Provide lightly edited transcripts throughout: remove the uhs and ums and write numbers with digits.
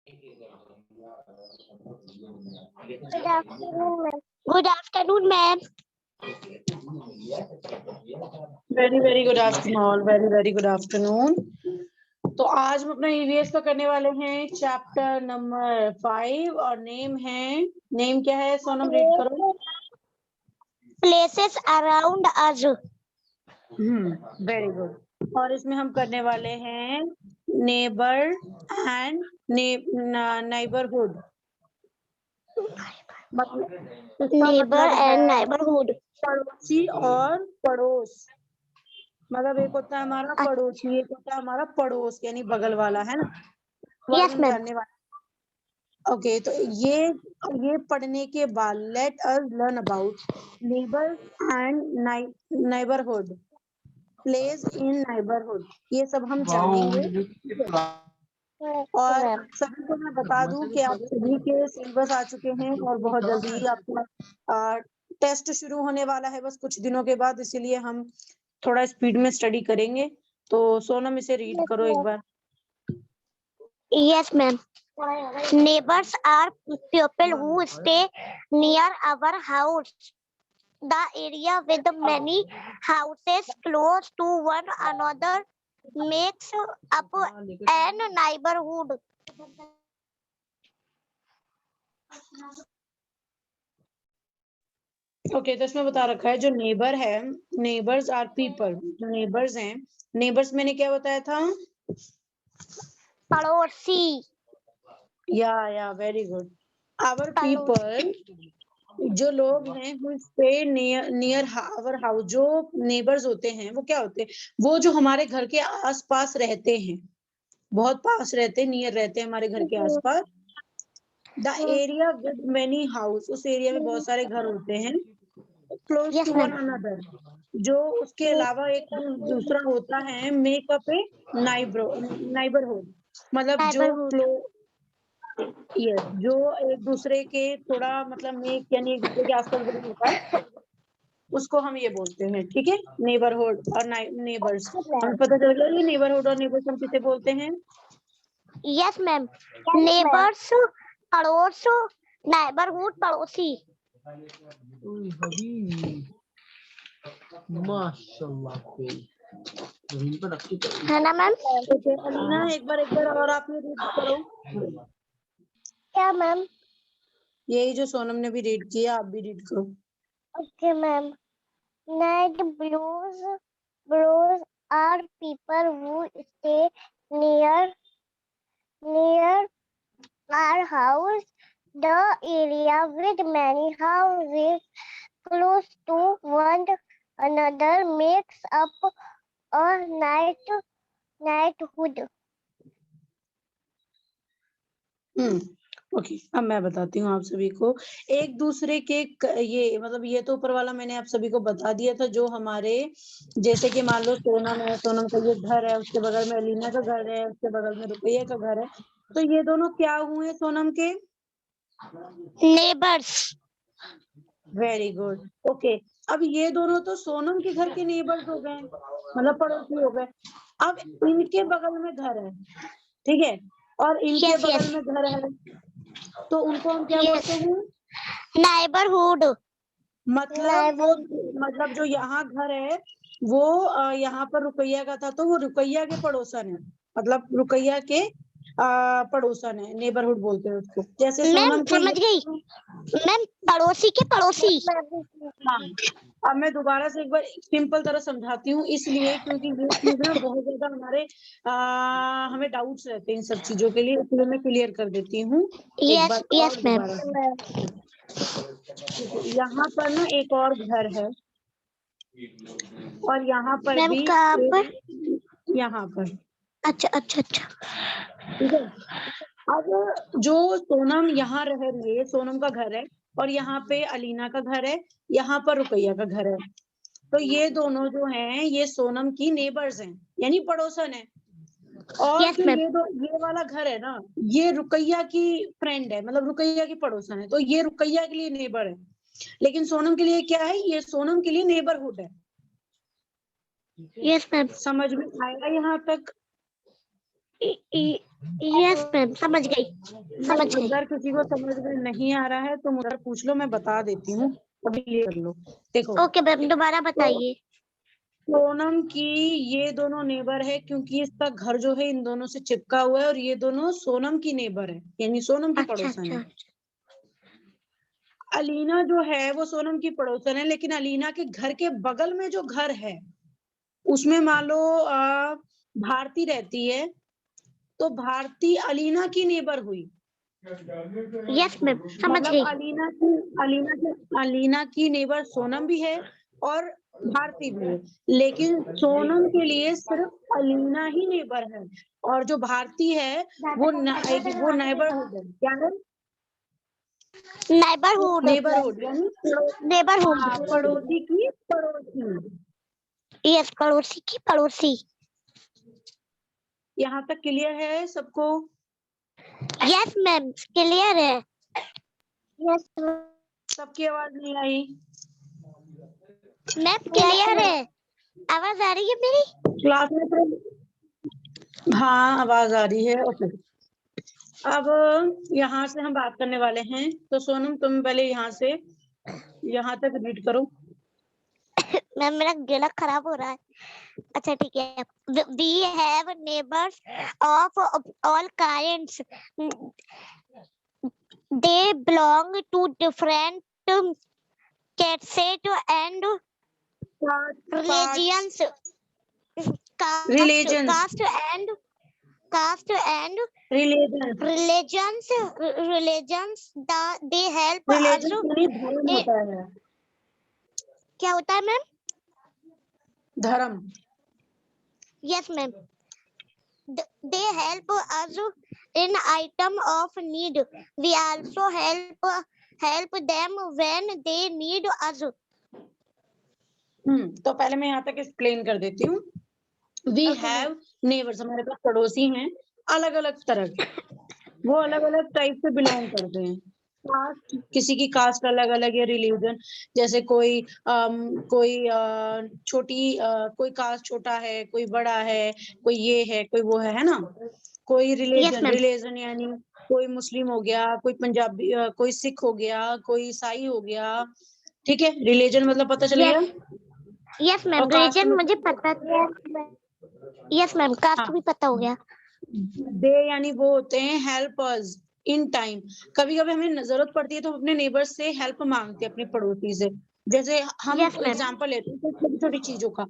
Good afternoon, ma'am. Very good afternoon, very good afternoon. तो आज हम अपना ईवीएस का करने वाले हैं चैप्टर नंबर 5 और नेम क्या है सोनम, रीड करो। Places around us. Very good. और इसमें हम करने वाले हैं neighbour and neighbourhood. Neighbor and neighborhood. पड़ोसी और पड़ोस। मतलब एक होता है हमारा पड़ोसी, एक होता है हमारा पड़ोस यानी बगल वाला, है ना। Yes, हम ma'am. जानने वाले। ओके, तो ये पढ़ने के बाद let us learn about neighbours and neighbourhood, place in neighbourhood. ये सब हम जानेंगे। और सभी को मैं बता दूं कि आप सभी के सिलेबस आ चुके हैं और बहुत जल्दी ही आपका टेस्ट शुरू होने वाला है, बस कुछ दिनों के बाद, इसीलिए हम थोड़ा स्पीड में स्टडी करेंगे। तो सोनम इसे रीड करो एक बार। Yes, ma'am. Neighbors are people who stay near our house. The area with many houses close to one another makes up an neighborhood. Okay, तो इसमें बता रखा है जो नेबर है, नेबर्स आर पीपल, जो नेबर्स हैं, नेबर्स मैंने क्या बताया था? पड़ोसी। या वेरी गुड। आवर पीपल, जो लोग हैं who stay near our house, जो नेबर्स होते हैं वो क्या होते हैं? वो जो हमारे घर के आसपास रहते हैं, बहुत पास रहते हैं, नियर रहते हैं हमारे घर के आसपास। The area with many house, उस एरिया में बहुत सारे घर होते हैं। Close Yes, to one ma'am. Another, जो उसके अलावा एक दूसरा होता है, मेकअप ए नाइबरहुड, मतलब जो Neighborhood. यस, जो एक दूसरे के थोड़ा मतलब मेक यानी एक दूसरे के आसपास बना होता है, उसको हम ये बोलते हैं। ठीक है, नेबरहुड और नेबर्स। हमें पता चल गया ये नेबरहुड और नेबर्स हम किसे बोलते हैं। Yes, ma'am. Neighbors, पड़ोस, neighborhood, पड़ोसी। माशाल्लाह, है ना मैम? अलीना एक बार और आप ये रीड करो। क्या मैम? यही जो सोनम ने भी रीड किया, आप भी रीड करो। Okay ma'am. Night bros are people who stay near our house. The area with many houses close to one another makes up a neighborhood. Okay, अब मैं बताती हूँ आप सभी को। एक दूसरे के ये मतलब ये तो ऊपर वाला मैंने आप सभी को बता दिया था, जो हमारे जैसे कि मान लो सोनम है, सोनम का ये घर है, उसके बगल में अलीना का घर है, उसके बगल में रुपैया का घर है, तो ये दोनों क्या हुए सोनम के? Neighbors. Very good. ओके, अब ये दोनों तो सोनम के घर के नेबर्स हो गए, मतलब पड़ोसी हो गए। अब इनके बगल में घर है, ठीक है, और इनके बगल में घर है, तो उनको हम क्या बोलते हैं? Neighborhood. मतलब जो यहाँ घर है वो यहाँ पर रुपैया का था, तो वो रुपैया के पड़ोसन है, मतलब रुपैया के पड़ोसन है, नेबरहुड बोलते हैं उसको। जैसे सोनम के समझ गई मैम, पड़ोसी के पड़ोसी। हाँ, अब मैं दोबारा से एक बार सिंपल तरह समझाती हूँ, इसलिए क्योंकि ये चीज ना बहुत ज्यादा हमें डाउट्स रहते हैं इन सब चीजों के लिए, इसलिए मैं क्लियर कर देती हूँ एक बार और दोबारा। यहाँ पर ना एक और घर है और यहाँ पर मैम भी कहाँ पर? यहाँ पर। अच्छा, ठीक है, अब जो सोनम यहाँ रह रही है, सोनम का घर है, और यहाँ पे अलीना का घर है, यहाँ पर रुपैया का घर है, तो ये दोनों जो हैं ये सोनम की नेबर्स हैं, यानी पड़ोसन है। और Yes, जो ma'am. ये वाला घर है ना, ये रुकैया की फ्रेंड है, मतलब रुकैया की पड़ोसन है, तो ये रुकैया के लिए नेबर है। लेकिन सोनम के लिए क्या है? ये सोनम के लिए नेबरहुड है। Yes, ma'am. समझ में आएगा यहाँ तक? यस मैम, समझ गई। समझ गई। अगर किसी को समझ में नहीं आ रहा है तो मुझे पूछ लो, मैं बता देती हूँ, अभी क्लियर कर लो। देखो, ओके मैम, दोबारा बताइए। सोनम की ये दोनों नेबर है क्योंकि इसका घर जो है इन दोनों से चिपका हुआ है, और ये दोनों सोनम की नेबर है, यानी सोनम की अच्छा पड़ोसन अच्छा। है। अलीना जो है वो सोनम की पड़ोसन है, लेकिन अलीना के घर के बगल में जो घर है उसमें मान लो भारती रहती है, तो भारती अलीना की नेबर हुई। यस मैम, समझ मतलब गई। अलीना की नेबर सोनम भी है और भारती भी है, लेकिन सोनम के लिए सिर्फ अलीना ही नेबर है, और जो भारती है वो नेबरहुड है। क्या है? नेबरहुड। नेबरहुड यानी नेबरहुड। हाँ, पड़ोसी की पड़ोसी। यस, पड़ोसी की पड़ोसी। यहाँ तक क्लियर है सबको? यस मैम, क्लियर है। यस सबकी आवाज नहीं आई? मैम, क्लियर है। आवाज आ रही है मेरी? क्लास में तो हाँ आवाज आ रही है। ओके, अब यहाँ से हम बात करने वाले हैं, तो सोनम तुम पहले यहाँ से यहाँ तक रीड करो। मैम, मेरा गला खराब हो रहा है। अच्छा ठीक है। We have neighbors of all kinds. They belong to different castes and religions. Religions. Caste and Religions. religions. They help us. Religions यानी धर्म होता है। क्या होता है मैम? धर्म। Yes ma'am. They help us in item of need. We also help them when they need us. तो पहले मैं यहाँ तक एक्सप्लेन कर देती हूँ। वी हैव नेबर्स, हमारे पास पड़ोसी हैं अलग अलग तरह के, वो अलग अलग टाइप से बिलोंग करते हैं। कास्ट, किसी की कास्ट अलग अलग है, रिलीजन जैसे कोई छोटी कोई कास्ट छोटा है, कोई बड़ा है, कोई ये है, कोई वो है ना। कोई रिलीजन, रिलीजन यानी कोई मुस्लिम हो गया, कोई पंजाबी, कोई सिख हो गया, कोई ईसाई हो गया। ठीक है, रिलीजन मतलब पता चल गया। यस मैम, रिलीजन मुझे पता है। यस मैम, कास्ट भी पता हो गया। दे यानी वो होते हैं हेल्पर्स इन टाइम। कभी कभी हमें जरूरत पड़ती है तो हम अपने नेबर से हेल्प मांगते हैं, अपने पड़ोसी से। जैसे हम एग्जांपल लेते हैं छोटी छोटी चीजों का,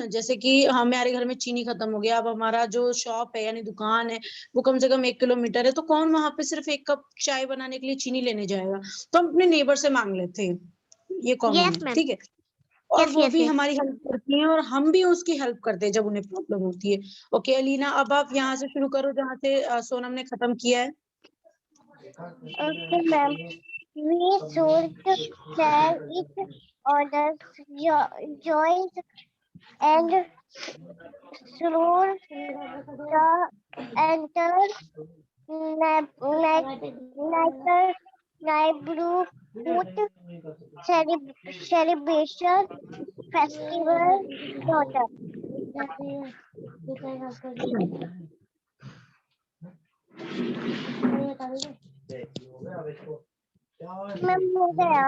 जैसे कि हमारे घर में चीनी खत्म हो गया, अब हमारा जो शॉप है यानी दुकान है वो कम से कम 1 किलोमीटर है, तो कौन वहां पे सिर्फ 1 कप चाय बनाने के लिए चीनी लेने जाएगा, तो हम अपने नेबर से मांग लेते हैं, ये कॉमन है। ठीक है, और वो भी हमारी हेल्प करती हैं और हम भी उसकी हेल्प करते हैं जब उन्हें प्रॉब्लम होती है। ओके अलीना, अब आप यहाँ से शुरू करो जहाँ से सोनम ने खत्म किया है। Okay ma'am, We should share each other's joys and should enter neighborhood celebration festival daughter. Ma'am हो गया।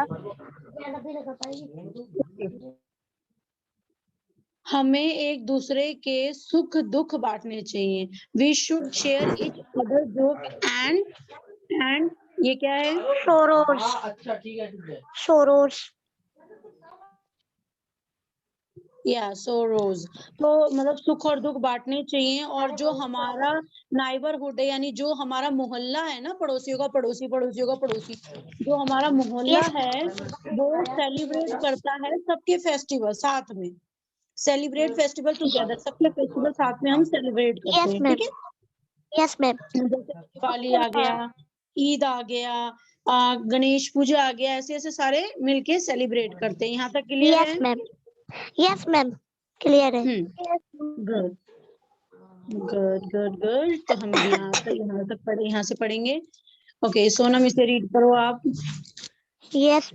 हमें एक दूसरे के सुख दुख बांटने चाहिए। We should share each other joke and ये क्या है? सोरोस। अच्छा ठीक है। सोरोस या सोरोज, तो मतलब सुख और दुख बांटने चाहिए। और जो हमारा नाइबरहुड है यानी जो हमारा मोहल्ला है ना, पड़ोसियों का पड़ोसी, पड़ोसियों का पड़ोसी, जो हमारा मोहल्ला है वो सेलिब्रेट करता है सबके फेस्टिवल साथ में। सेलिब्रेट फेस्टिवल टुगेदर, सबके फेस्टिवल साथ में हम सेलिब्रेट करते हैं। ठीक है, यस मैम। जैसे दिवाली आ गया, ईद आ गया, गणेश पूजा आ गया, ऐसे ऐसे सारे मिलके सेलिब्रेट करते हैं। यहाँ तक क्लियर है? Yes ma'am. Yes ma'am, clear है। गुड गुड गुड गुड, तो हम यहाँ तक पढ़े, यहाँ से पढ़ेंगे। ओके सोनम, इसे रीड करो आप। Yes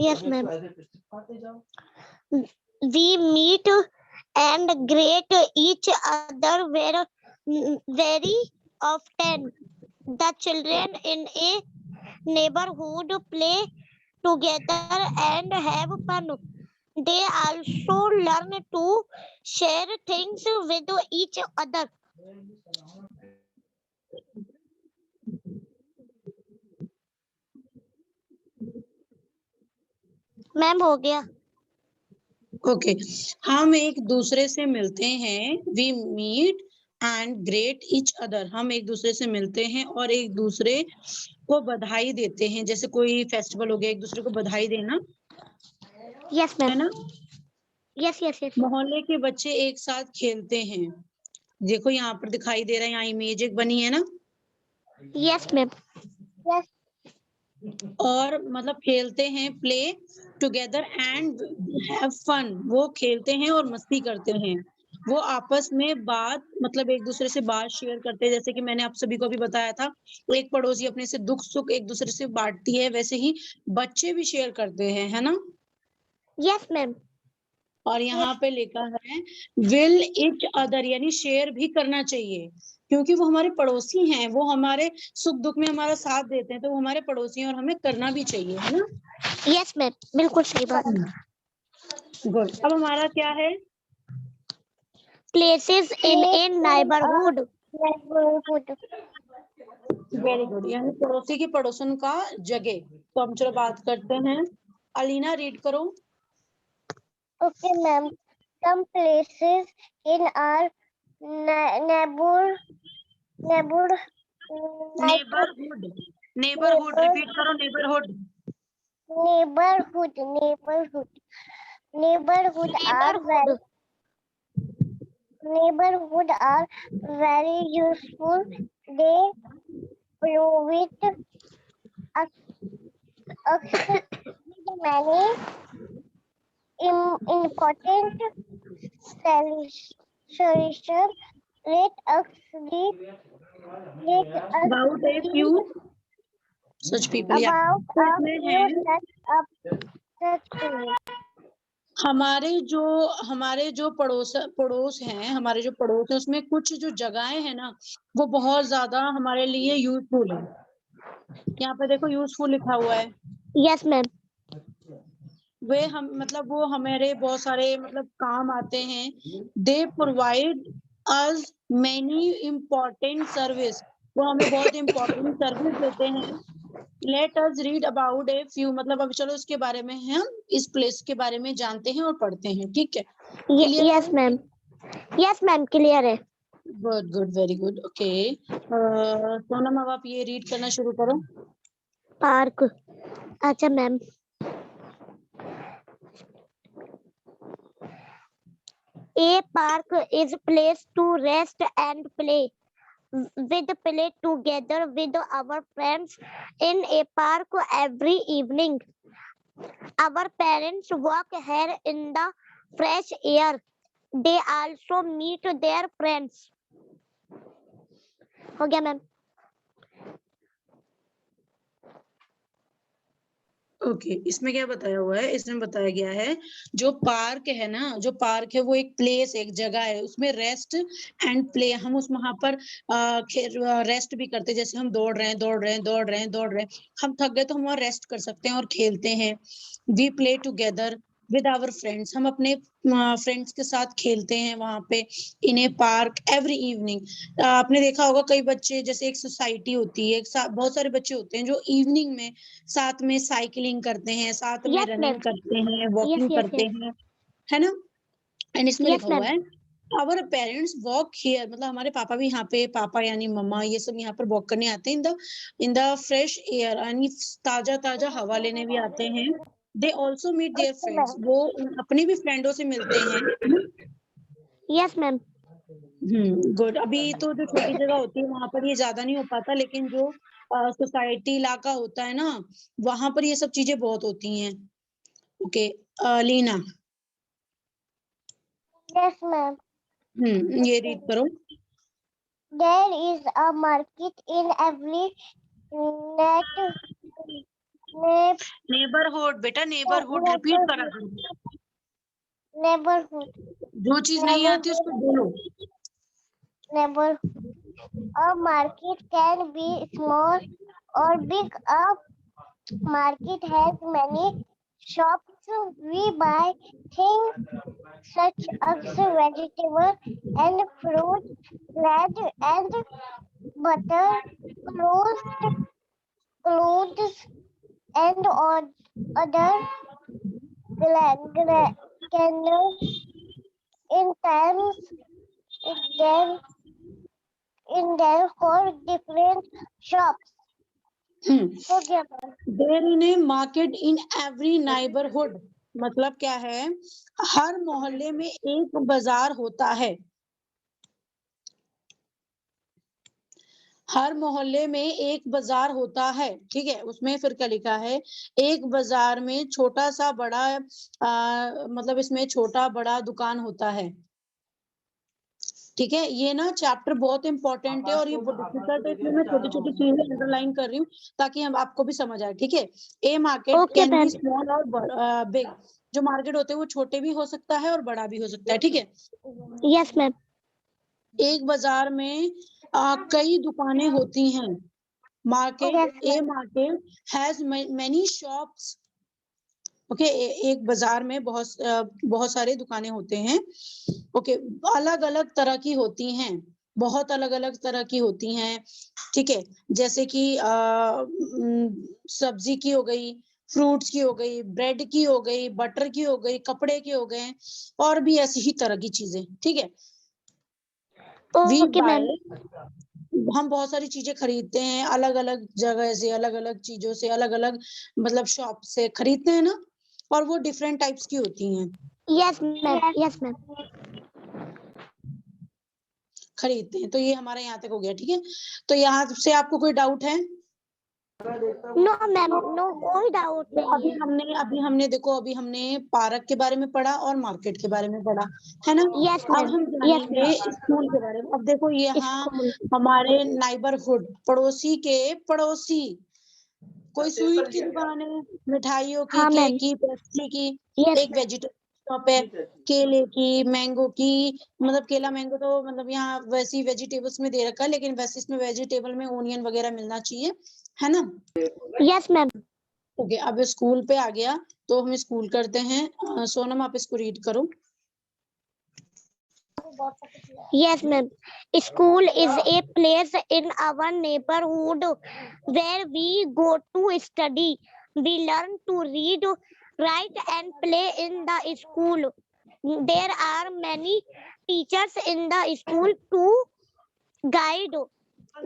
yes ma'am. We meet and greet each other where Very often, the children in a neighborhood play together and have fun. They also learn to share things with each other. Ma'am हो गया. Okay हम एक दूसरे से मिलते हैं, we meet and greet each other. हम एक दूसरे से मिलते हैं और एक दूसरे को बधाई देते हैं। जैसे कोई फेस्टिवल हो गया, एक दूसरे को बधाई देना, Yes, है ma'am. ना। Yes. मोहल्ले के बच्चे एक साथ खेलते हैं। देखो यहाँ पर दिखाई दे रहा है, यहाँ इमेज एक बनी है ना। Yes, ma'am. Yes. और मतलब खेलते हैं, play together and have fun. वो खेलते हैं और मस्ती करते हैं। वो आपस में बात मतलब एक दूसरे से बात शेयर करते हैं। जैसे कि मैंने आप सभी को भी बताया था, एक पड़ोसी अपने से दुख सुख एक दूसरे से बांटती है, वैसे ही बच्चे भी शेयर करते हैं, है ना। Yes, ma'am. और यहाँ पे लिखा है विल इच अदर, यानी शेयर भी करना चाहिए, क्योंकि वो हमारे पड़ोसी हैं। वो हमारे सुख दुख में हमारा साथ देते हैं, तो वो हमारे पड़ोसी हैं और हमें करना भी चाहिए, है ना। Yes, ma'am. बिल्कुल सही बात. गुड। अब हमारा क्या है, Places in a neighborhood. Very good, यानी पड़ोसी की पड़ोसन का जगह। तो हम चलो बात करते हैं। अलीना रीड करो। Okay, ma'am. Some places in our neighborhood. Neighbourhood, neighbourhood repeat करो, neighbourhood. Neighborhood are very useful. They provide us many important solutions. Let us about a few such people, about तो a इसमें few है such people. हमारे जो पड़ोस हैं, हमारे जो पड़ोस है, उसमें कुछ जो जगहें हैं ना, वो बहुत ज्यादा हमारे लिए यूजफुल है। यहाँ पे देखो यूजफुल लिखा हुआ है। Yes, ma'am. वे हम मतलब वो हमारे बहुत सारे मतलब काम आते हैं। They provide us many important service, वो हमें बहुत इम्पोर्टेंट सर्विस देते हैं। Let us read about a few, मतलब अब चलो इसके बारे में हम इस प्लेस के बारे में जानते हैं और पढ़ते हैं, ठीक है। Yes, ma'am. Yes, ma'am. Clear है. Good very good. Okay Sonam, अब आप ये रीड करना शुरू करो। पार्क. अच्छा ma'am. A park is a place to rest and play. With play together with our friends in a park every evening. Our parents walk here in the fresh air. They also meet their friends. हो गया ma'am. Okay इसमें क्या बताया हुआ है, इसमें बताया गया है जो पार्क है ना, जो पार्क है वो एक प्लेस, एक जगह है, उसमें रेस्ट एंड प्ले, हम उस वहां पर रेस्ट भी करते हैं। जैसे हम दौड़ रहे हैं, हम थक गए तो हम वहाँ रेस्ट कर सकते हैं और खेलते हैं। We play together with our friends, हम अपने फ्रेंड्स के साथ खेलते हैं वहां पे in a park every evening. आपने देखा होगा कई बच्चे, जैसे एक सोसाइटी होती है, बहुत सारे बच्चे होते हैं जो इवनिंग में साथ में साइकिलिंग करते हैं, साथ में Yes, रनिंग ma'am. करते हैं, वॉकिंग Yes. करते हैं, है ना। एंड इसमें Yes, लिखा हुआ ma'am. है आवर पेरेंट्स वॉक हियर, मतलब हमारे पापा भी यहाँ पे, पापा यानी मम्मा, ये सब यहाँ पर वॉक करने आते हैं इन द फ्रेश एयर, यानी ताजा ताजा हवा लेने भी आते हैं। They also meet their friends, वो अपने भी फ्रेंडों से मिलते हैं। Yes, ma'am. गुड। अभी तो जो छोटी जगह होती है वहां पर ये ज्यादा नहीं हो पाता, लेकिन जो सोसाइटी इलाका होता है ना, वहां पर ये सब चीजें बहुत होती हैं। ओके लीना। Yes, ma'am. ये रीड करो। There is a market in every neighbourhood बेटा, नेबरहुड रिपीट करा करो। neighborhood. जो चीज नहीं आती उसको बोलो। neighborhood. A market can be small or big. A market has many shops. We buy things such as vegetables and fruit, bread and butter, clothes and other candles in times in them in their whole different shops. हो गया ma'am. There in a market in every neighbourhood, मतलब क्या है, हर मोहल्ले में एक बाजार होता है। हर मोहल्ले में एक बाजार होता है, ठीक है। उसमें फिर क्या लिखा है, एक बाजार में छोटा सा बड़ा मतलब इसमें छोटा बड़ा दुकान होता है, ठीक है। ये ना चैप्टर बहुत इंपॉर्टेंट है और ये बहुत डिफिकल्ट है, इसलिए मैं छोटी छोटी चीजें अंडरलाइन कर रही हूँ ताकि हम आपको भी समझ आए, ठीक है। A market Okay, can be ma'am. Small और बिग, जो मार्केट होते हैं वो छोटे भी हो सकता है और बड़ा भी हो सकता है, ठीक है। Yes, ma'am. एक बाजार में कई दुकानें होती हैं। Market, Yes, A market has many shops, okay. एक बाजार में बहुत सारे दुकानें होते हैं, ओके। अलग अलग तरह की होती हैं, बहुत अलग अलग तरह की होती हैं, ठीक है। जैसे कि सब्जी की हो गई, फ्रूट्स की हो गई, ब्रेड की हो गई, बटर की हो गई, कपड़े के हो गए, और भी ऐसी ही तरह की चीजें, ठीक है। We Okay, bye, ma'am. हम बहुत सारी चीजें खरीदते हैं, अलग अलग जगह से, अलग अलग चीजों से, अलग अलग मतलब शॉप से खरीदते हैं ना, और वो डिफरेंट टाइप्स की होती हैं। Yes, ma'am. Yes, ma'am. खरीदते हैं। तो ये हमारा यहाँ तक हो गया, ठीक है। तो यहाँ से आपको कोई डाउट है? No, ma'am. No, कोई डाउट तो नहीं है। अभी हमने देखो, अभी हमने पार्क के बारे में पढ़ा और मार्केट के बारे में पढ़ा, है ना। Yes, अब ma'am. हम Yes, जानेंगे ma'am. स्कूल के बारे में। अब देखो यहाँ School. हमारे नाइबरहुड, पड़ोसी के पड़ोसी, कोई स्वीट की दुकान है, मिठाइयों की, हाँ, केक ma'am. की, पेस्ट्री की, Yes, एक वेजिटेबल शॉप है, केले की, मैंगो की, मतलब केला मैंगो तो मतलब यहाँ वैसी वेजिटेबल्स में दे रखा है, लेकिन वैसे इसमें वेजिटेबल में ओनियन वगैरह मिलना चाहिए, है ना। yes, ma'am. ओके, अब स्कूल पे आ गया, तो हम स्कूल करते हैं। सोनम आप इसको रीड करो। Yes, ma'am. School is a place in our neighborhood where we go to study. We learn to read, write, and play in the school. There are many teachers in the school to guide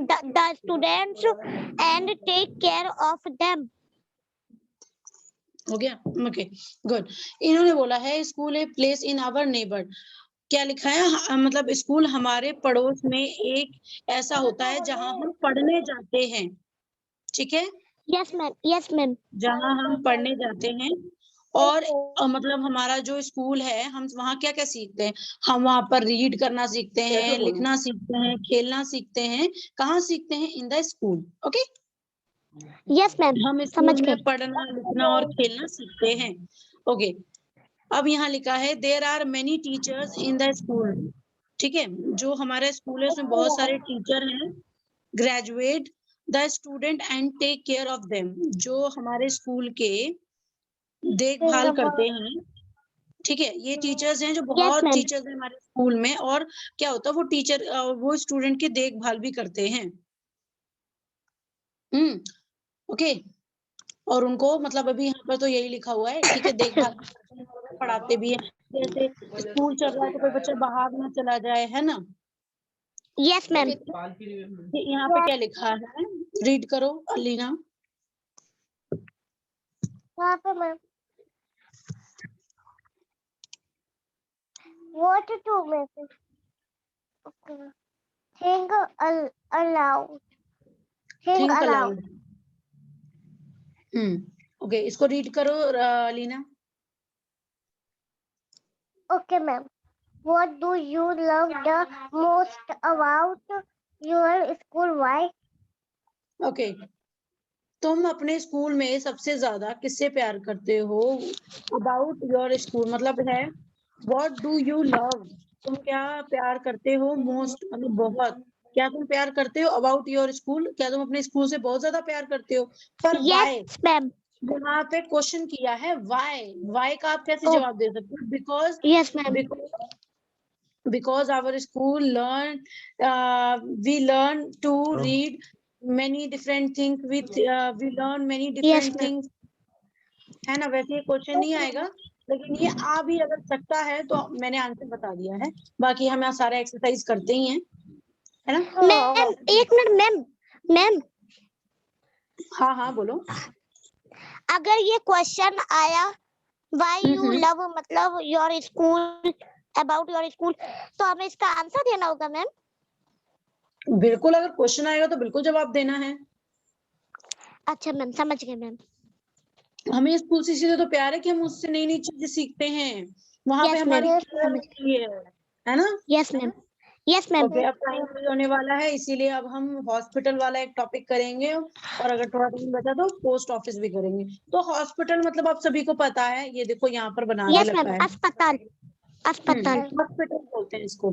the students and take care of them. हो गया, okay, good. इन्होंने बोला है school a place in our neighbour, क्या लिखा है, मतलब school हमारे पड़ोस में एक ऐसा होता है जहां हम पढ़ने जाते हैं, ठीक है। Yes, ma'am. Yes, ma'am. जहां हम पढ़ने जाते हैं, और मतलब हमारा जो स्कूल है, हम वहाँ क्या क्या सीखते हैं, हम वहाँ पर रीड करना सीखते हैं, लिखना सीखते हैं, खेलना सीखते हैं। कहाँ सीखते हैं? इन the school, okay. Yes, ma'am. हम समझ स्कूल गए। में पढ़ना, लिखना और खेलना सीखते हैं, ओके। अब यहाँ लिखा है there are many teachers in the school, ठीक है। जो हमारा स्कूल है उसमें बहुत सारे टीचर हैं। Graduate the student and take care of them, जो हमारे स्कूल के देखभाल करते हैं, ठीक है। ये टीचर्स हैं, जो Yes, बहुत ma'am. टीचर्स हैं हमारे स्कूल में, और क्या होता है, वो टीचर वो स्टूडेंट की देखभाल भी करते हैं, ओके। और उनको मतलब अभी यहाँ पर तो यही लिखा हुआ है, ठीक है, देखभाल भी करते हैं और पढ़ाते भी हैं। जैसे स्कूल चल रहा है तो कोई बच्चा बाहर ना चला जाए, है ना। Yes, ma'am. यहाँ पे क्या लिखा है, रीड करो अलीना। वहाँ पे ma'am what to message think aloud think think aloud allowed, okay, इसको रीड करो Alina. okay ma'am what do you love the most about your school why okay, तुम अपने स्कूल में सबसे ज्यादा किससे प्यार करते हो? अबाउट योर स्कूल मतलब है व्हाट डू यू लव, तुम क्या प्यार करते हो मोस्ट, मतलब बहुत, क्या तुम प्यार करते हो अबाउट योर स्कूल, क्या तुम अपने स्कूल से बहुत ज्यादा प्यार करते हो? पर वाई, Yes, ma'am. यहाँ पे क्वेश्चन किया है वाई, वाई का आप कैसे Oh, जवाब दे सकते हो? Because, yes, ma'am. because our school learn, we learn to read many different things with, we learn many Yes, different ma'am. things, है ना? वैसे ये क्वेश्चन नहीं आएगा, लेकिन ये आ भी अगर सकता है तो मैंने आंसर बता दिया है। बाकी हम यहाँ सारा एक्सरसाइज करते ही हैं, है ना? मैम एक मिनट मैम, मैम हाँ हाँ बोलो। अगर ये क्वेश्चन आया why you love मतलब your school, about your school, तो हमें इसका आंसर देना होगा मैम? बिल्कुल, अगर क्वेश्चन आएगा तो बिल्कुल जवाब देना है। अच्छा मैम, समझ गए मैम। हमें स्कूल से इसीलिए तो प्यार है कि हम उससे नई नई चीजें सीखते हैं, वहां पे Yes, हमारी ma'am. केयर होती है ना? Yes, ma'am. Yes, ma'am. Okay, अब टाइम भी होने वाला है, इसीलिए अब हम हॉस्पिटल वाला एक टॉपिक करेंगे, और अगर थोड़ा टाइम बचा तो पोस्ट ऑफिस भी करेंगे। तो हॉस्पिटल मतलब आप सभी को पता है, ये देखो यहाँ पर बना के Yes, रखा ma'am. है। अस्पताल, अस्पताल, हॉस्पिटल बोलते हैं इसको,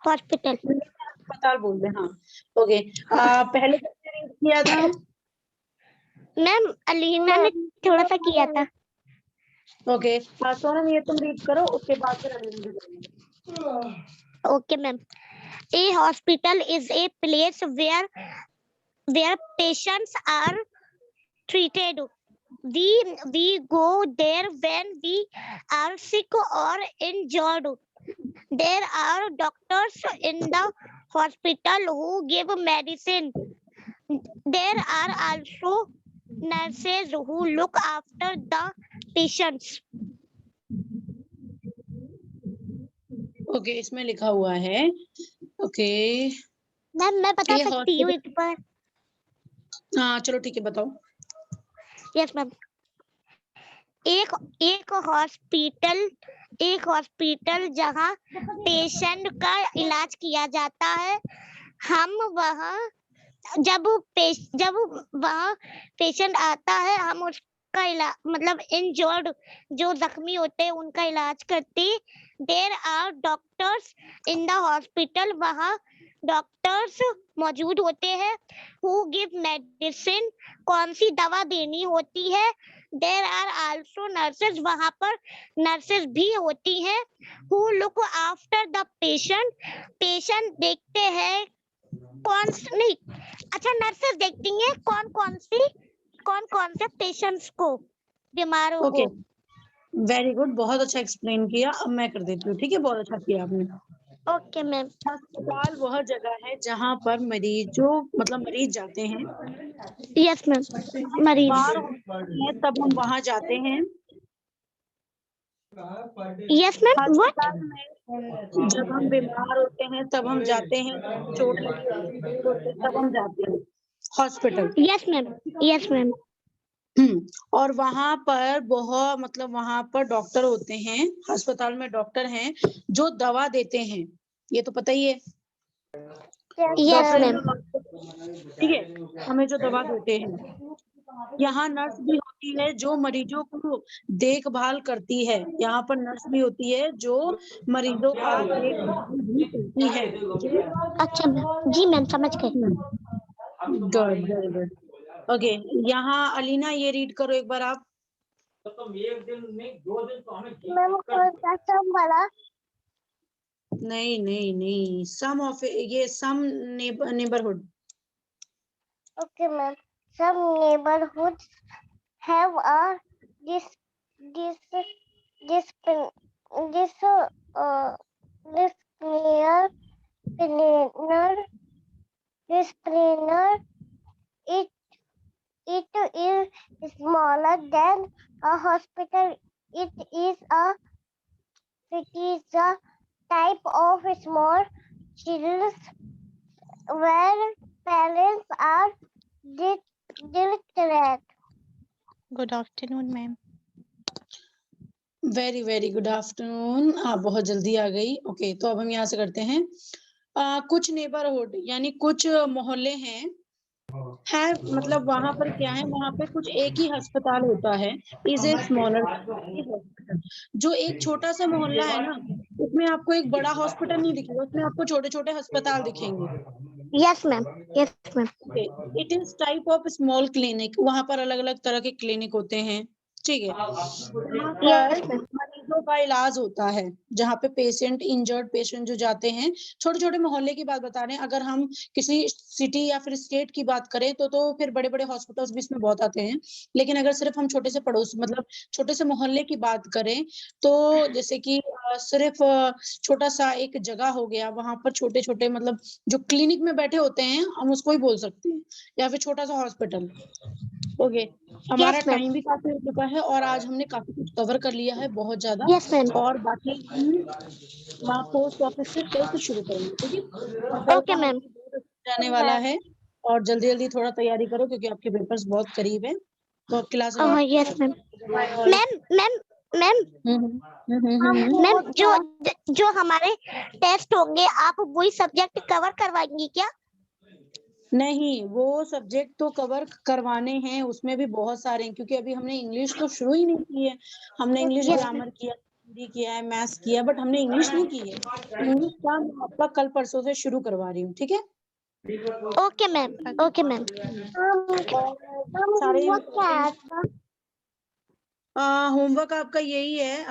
हॉस्पिटल। अस्पताल बोलते हैं, हाँ। ओके, पहले किसने read किया था? मैम अलीना ने थोड़ा सा किया था। ओके, सोनम ये तुम रीड करो, उसके बाद फिर अगले भी करेंगे। Okay, ma'am. A hospital is a place where patients are treated. We go there when we are sick or injured. There are doctors in the hospital who give medicine. There are also nurses who look after the patients. Okay, इसमें लिखा हुआ है, okay ma'am मैं बता ये सकती हूँ hospital, एक बार? हाँ चलो ठीक है बताओ। Yes ma'am. एक एक हॉस्पिटल जहाँ पेशेंट का इलाज किया जाता है, हम वहाँ जब वहाँ पेशेंट आता है, हम उसका इलाज मतलब इंजर्ड जो जख्मी होते हैं उनका इलाज करते। There are doctors in the hospital, वहाँ डॉक्टर्स मौजूद होते हैं। हु गिव मेडिसिन, कौन सी दवा देनी होती है। देयर आर आल्सो नर्सेज, वहाँ पर नर्सेज भी होती हैं। Who look after the patient, patient देखते हैं नहीं, अच्छा नर्सेज देखती हैं कौन कौन से पेशेंट्स को, बीमारों ओके, को। वेरी गुड, बहुत अच्छा एक्सप्लेन किया। अब मैं कर देती हूँ, ठीक है? बहुत अच्छा किया आपने। Okay ma'am. अस्पताल वह जगह है जहाँ पर मरीज जाते हैं। Yes ma'am. मरीज। बीमार होते हैं तब हम वहाँ जाते हैं। Yes ma'am. व्हाट? अस्पताल में जब हम बीमार होते हैं तब हम जाते हैं, जब हमें चोट लगी होती है, ब्लीड होते हैं तब हम जाते हैं hospital. Yes ma'am. Yes ma'am. और वहां पर वहां पर डॉक्टर होते हैं, अस्पताल में डॉक्टर हैं जो दवा देते हैं, ये तो पता ही है। Yes ma'am. ठीक है, हमें जो दवा देते हैं। यहाँ नर्स भी होती है जो मरीजों को देखभाल करती है, यहाँ पर नर्स भी होती है जो मरीजों का देखभाल भी करती है। अच्छा मैम, जी मैम समझ गए। Good, very good. ओके, यहाँ अलीना ये रीड करो एक बार आप। मैम कौन सा सम वाला? नहीं, सम ऑफ ये सम neighbourhood. Okay, ma'am. Some neighborhoods have a dis dis disciplinary disciplinary. It is smaller than a hospital. It is a type of small chills where parents are distracted. Good afternoon, ma'am. Very good afternoon, आप बहुत जल्दी आ गई। Okay, तो अब हम यहाँ से करते हैं। कुछ नेबरहुड यानी कुछ मोहल्ले हैं, है मतलब वहां पर क्या है, वहां पे कुछ एक ही अस्पताल होता है। इज ए स्मॉलर, जो एक छोटा सा मोहल्ला है ना, उसमें आपको एक बड़ा हॉस्पिटल नहीं दिखेगा, उसमें आपको छोटे छोटे अस्पताल दिखेंगे। Yes, ma'am. Yes, ma'am. It is type of small clinic, वहां पर अलग अलग तरह के क्लिनिक होते हैं, ठीक है। यहाँ Yes, पर ma'am. मरीजों का इलाज होता है, जहाँ पे पेशेंट, इंजर्ड पेशेंट जो जाते हैं, छोटे छोटे मोहल्ले की बात बता रहे हैं। अगर हम किसी सिटी या फिर स्टेट की बात करें तो फिर बड़े बड़े हॉस्पिटल्स भी इसमें बहुत आते हैं। लेकिन अगर सिर्फ हम छोटे से पड़ोस मतलब छोटे से मोहल्ले की बात करें तो जैसे कि सिर्फ छोटा सा एक जगह हो गया, वहां पर छोटे छोटे मतलब जो क्लिनिक में बैठे होते हैं, हम उसको ही बोल सकते हैं, या फिर छोटा सा हॉस्पिटल। ओके, हमारा Yes, ma'am. टाइम भी काफी हो चुका है और आज हमने काफी कुछ कवर कर लिया है, बहुत ज्यादा। Yes, ma'am. और बाकी हम वहाँ पोस्ट ऑफिस से कल से शुरू करेंगे, ठीक है। और कल Okay, का ma'am. हमारा बहुत अच्छा जाने वाला है, और जल्दी जल्दी थोड़ा तैयारी करो क्योंकि आपके पेपर्स बहुत करीब है। तो अब क्लास Yes, ma'am. Ma'am, जो हमारे टेस्ट होंगे, आप वही सब्जेक्ट कवर करवाएंगी क्या? नहीं, वो सब्जेक्ट तो कवर करवाने हैं, उसमें भी बहुत सारे हैं, क्योंकि अभी हमने इंग्लिश तो शुरू ही नहीं की है। हमने इंग्लिश Yes, ग्रामर किया, हिंदी किया है, मैथ्स किया, बट हमने इंग्लिश नहीं की है। इंग्लिश का मैं आपका कल परसों से शुरू करवा रही हूँ, ठीक है। Okay, ma'am. Okay, ma'am. सारे What? होमवर्क आपका यही है।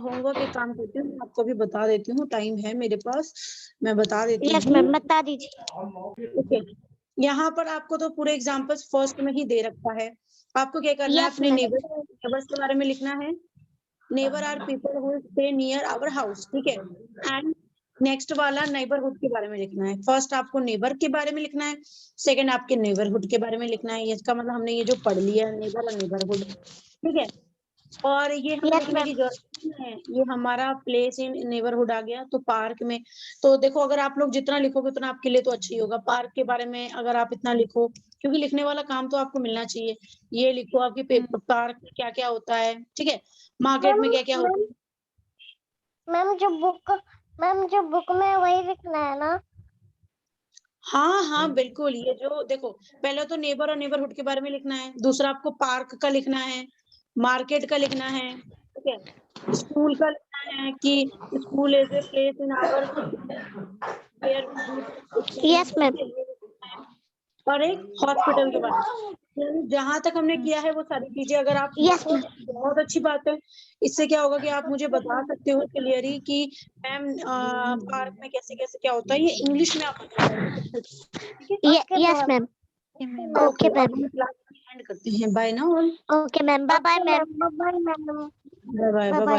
होमवर्क एक काम करती हूँ, मैं आपको भी बता देती हूँ, टाइम है मेरे पास, मैं बता देती Yes, हूँ। ma'am. बता दीजिए. ओके, यहाँ पर आपको तो पूरे एग्जाम्पल्स फर्स्ट में ही दे रखा है। आपको क्या करना है, Yes, अपने ma'am. नेबर्स के बारे में लिखना है। Neighbour are people who stay near our house, ठीक है। एंड नेक्स्ट वाला नेबरहुड के बारे में लिखना है। फर्स्ट आपको नेबर के बारे में लिखना है, सेकंड आपके नेबरहुड के बारे में लिखना है। इसका मतलब हमने ये जो पढ़ लिया है, नेबर और नेबरहुड, ठीक है। और ये हमें Yes, लिखने ma'am. की जरूरत नहीं है, ये हमारा प्लेस इन नेबरहुड आ गया। तो पार्क में, तो देखो अगर आप लोग जितना लिखोगे उतना आपके लिए तो अच्छा ही होगा। पार्क के बारे में अगर आप इतना लिखो, क्योंकि लिखने वाला काम तो आपको मिलना चाहिए। ये लिखो आपके पेपर, पार्क में क्या क्या होता है, ठीक है, मार्केट में क्या क्या होता है। मैम जो बुक में वही लिखना है ना? हाँ हाँ बिल्कुल, ये जो देखो, पहले तो नेबर और नेबरहुड के बारे में लिखना है, दूसरा आपको पार्क का लिखना है, मार्केट का लिखना है, ठीक है, स्कूल का लिखना है कि school is a place in our where we do Yes, ma'am. और एक हॉस्पिटल के बारे में। जहां तक हमने किया है वो सारी चीजें अगर आप Yes, लिखो तो बहुत अच्छी बात है। इससे क्या होगा कि आप मुझे बता सकते हो क्लियरली कि मैम पार्क में कैसे कैसे क्या होता है, ये इंग्लिश में आप बता पाओगे, ठीक है। Yes, ma'am. ओके, Okay, अब ma'am. हम क्लास एंड करते हैं। बाय ना all, Okay, ma'am. Bye, bye, ma'am. Bye, bye, ma'am. Bye bye Bye, bye. bye.